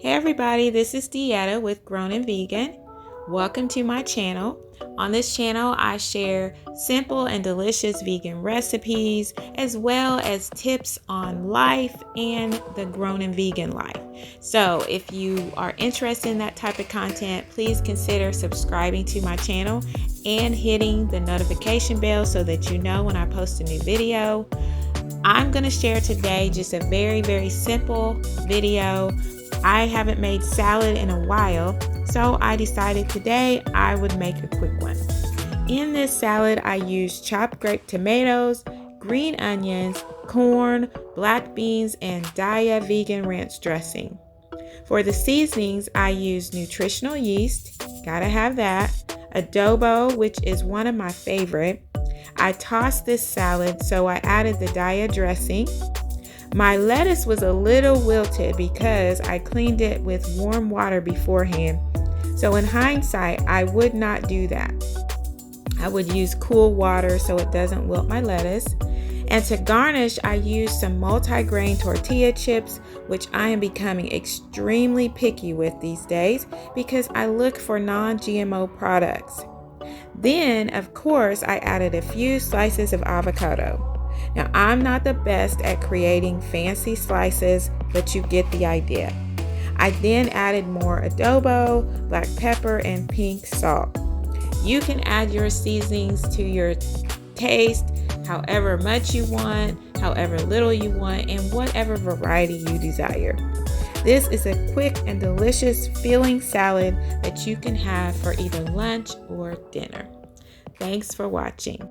Hey everybody, this is Dieta with Grown and Vegan. Welcome to my channel. On this channel, I share simple and delicious vegan recipes, as well as tips on life and the grown and vegan life. So if you are interested in that type of content, please consider subscribing to my channel and hitting the notification bell so that you know when I post a new video. I'm going to share today just a very simple video. I haven't made salad in a while, so I decided today I would make a quick one. In this salad, I used chopped grape tomatoes, green onions, corn, black beans, and Daiya vegan ranch dressing. For the seasonings, I used nutritional yeast, gotta have that, adobo, which is one of my favorite. I tossed this salad, so I added the Daiya dressing. My lettuce was a little wilted because I cleaned it with warm water beforehand. So in hindsight, I would not do that. I would use cool water so it doesn't wilt my lettuce. And to garnish, I used some multi-grain tortilla chips, which I am becoming extremely picky with these days because I look for non-GMO products. Then, of course, I added a few slices of avocado. Now, I'm not the best at creating fancy slices, but you get the idea. I then added more adobo, black pepper, and pink salt. You can add your seasonings to your taste, however much you want, however little you want, and whatever variety you desire. This is a quick and delicious filling salad that you can have for either lunch or dinner. Thanks for watching.